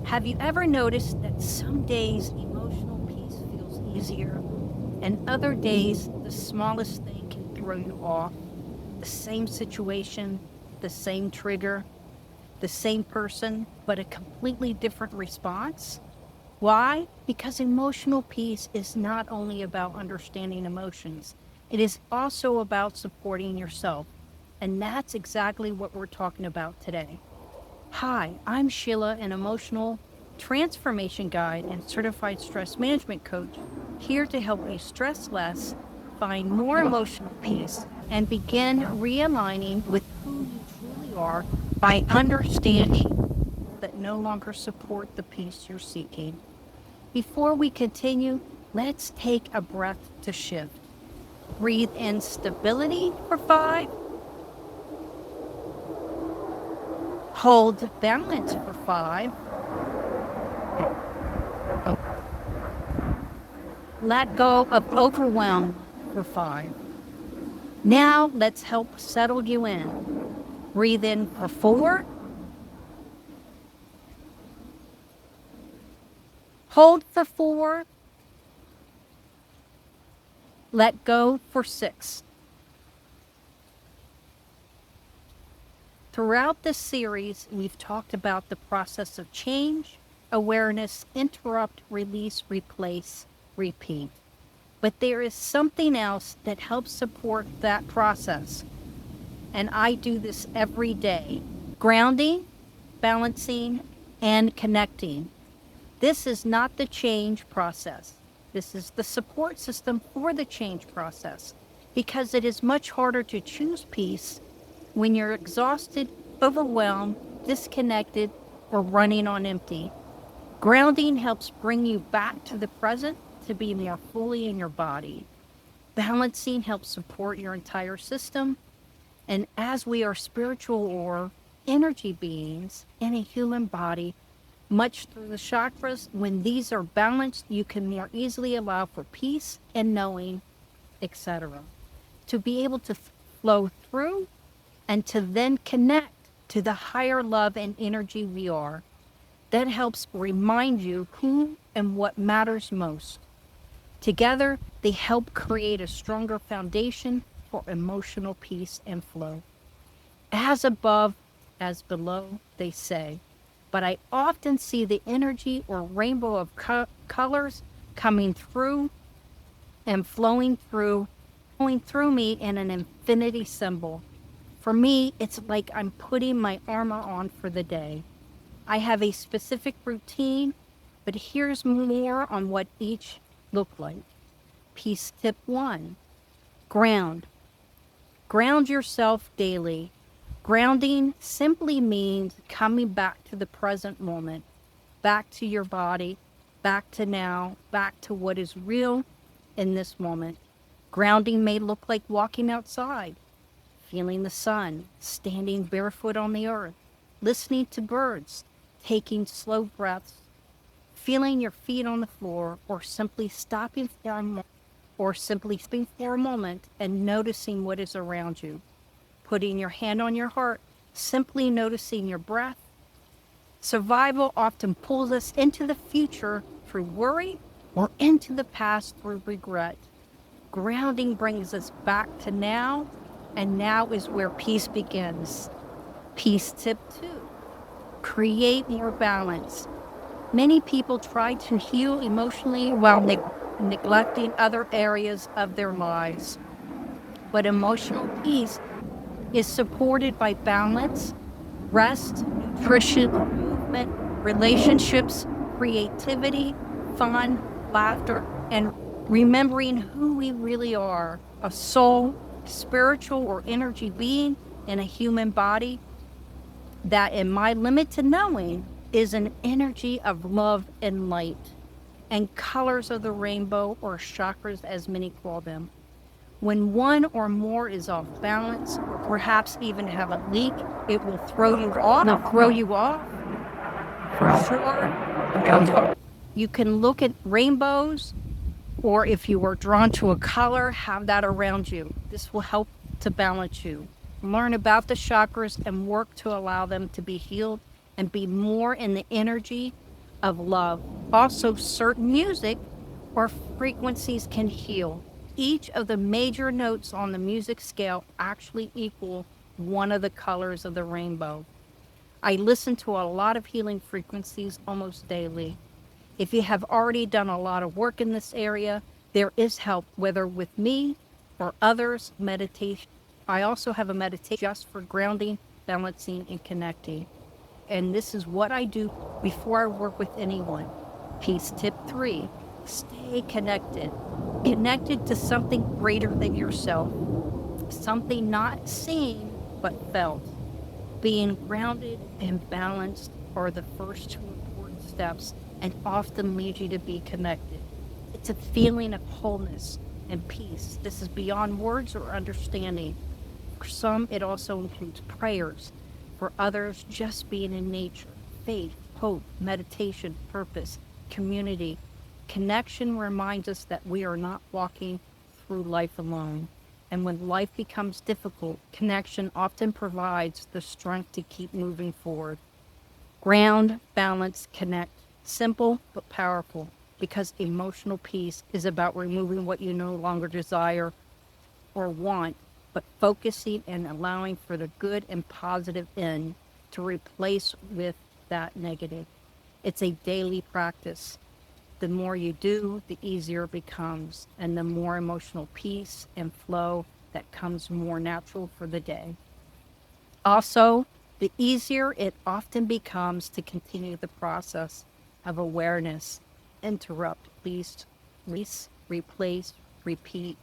Have you ever noticed that some days emotional peace feels easier, and other days the smallest thing can throw you off? The same situation, the same trigger, the same person, but a completely different response? Why? Because emotional peace is not only about understanding emotions, it is also about supporting yourself. And that's exactly what we're talking about today. Hi, I'm Sheila, an emotional transformation guide and certified stress management coach, here to help you stress less, find more emotional peace, and begin realigning with who you truly are by understanding that no longer support the peace you're seeking. Before we continue, let's take a breath to shift. Breathe in stability for 5. Hold balance for 5. Let go of overwhelm for 5. Now let's help settle you in. Breathe in for 4. Hold for 4. Let go for 6. Throughout this series, we've talked about the process of change, awareness, interrupt, release, replace, repeat. But there is something else that helps support that process. And I do this every day. Grounding, balancing, and connecting. This is not the change process. This is the support system for the change process, because it is much harder to choose peace when you're exhausted, overwhelmed, disconnected, or running on empty. Grounding helps bring you back to the present to be more fully in your body. Balancing helps support your entire system. And as we are spiritual or energy beings in a human body, much through the chakras, when these are balanced, you can more easily allow for peace and knowing, etc. To be able to flow through and to then connect to the higher love and energy we are. That helps remind you who and what matters most. Together, they help create a stronger foundation for emotional peace and flow. As above, as below, they say. But I often see the energy or rainbow of colors coming through and flowing through me in an infinity symbol. For me, it's like I'm putting my armor on for the day. I have a specific routine, but here's more on what each look like. Peace tip 1, ground. Ground yourself daily. Grounding simply means coming back to the present moment, back to your body, back to now, back to what is real in this moment. Grounding may look like walking outside, feeling the sun, standing barefoot on the earth, listening to birds, taking slow breaths, feeling your feet on the floor, or simply stopping for a moment and noticing what is around you. Putting your hand on your heart, simply noticing your breath. Survival often pulls us into the future through worry or into the past through regret. Grounding brings us back to now, and now is where peace begins. Peace tip 2, create more balance. Many people try to heal emotionally while neglecting other areas of their lives. But emotional peace is supported by balance, rest, nutrition, movement, relationships, creativity, fun, laughter, and remembering who we really are, a soul, spiritual or energy being in a human body, that in my limited knowing is an energy of love and light and colors of the rainbow, or chakras as many call them. When one or more is off balance, or perhaps even have a leak, it will throw you off. For sure. You can look at rainbows, or if you are drawn to a color, have that around you. This will help to balance you. Learn about the chakras and work to allow them to be healed and be more in the energy of love. Also, certain music or frequencies can heal. Each of the major notes on the music scale actually equal one of the colors of the rainbow. I listen to a lot of healing frequencies almost daily. If you have already done a lot of work in this area, there is help, whether with me or others, meditation. I also have a meditation just for grounding, balancing, and connecting. And this is what I do before I work with anyone. Piece tip 3, stay connected. Connected to something greater than yourself, something not seen but felt. Being grounded and balanced are the first two important steps and often lead you to be connected. It's a feeling of wholeness and peace. This is beyond words or understanding. For some, it also includes prayers. For others, just being in nature, faith, hope, meditation, purpose, community. Connection reminds us that we are not walking through life alone. And when life becomes difficult, connection often provides the strength to keep moving forward. Ground, balance, connect. Simple but powerful, because emotional peace is about removing what you no longer desire or want, but focusing and allowing for the good and positive in to replace with that negative. It's a daily practice. The more you do, the easier it becomes, and the more emotional peace and flow that comes more natural for the day. Also, the easier it often becomes to continue the process of awareness, interrupt, release, replace, repeat,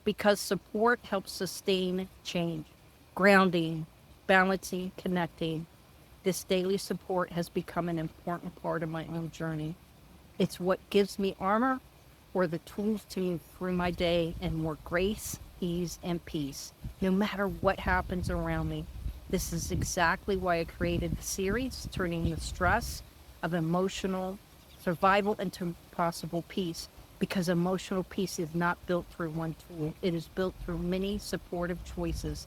because support helps sustain change, grounding, balancing, connecting. This daily support has become an important part of my own journey. It's what gives me armor or the tools to move through my day in more grace, ease, and peace, no matter what happens around me. This is exactly why I created the series, turning the stress of emotional survival into possible peace, because emotional peace is not built through one tool. It is built through many supportive choices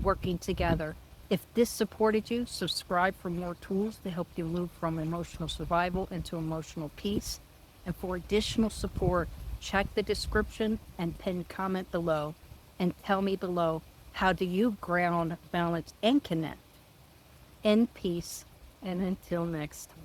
working together. If this supported you, subscribe for more tools to help you move from emotional survival into emotional peace. And for additional support, check the description and pinned comment below and tell me below, how do you ground, balance, and connect in peace? And until next time.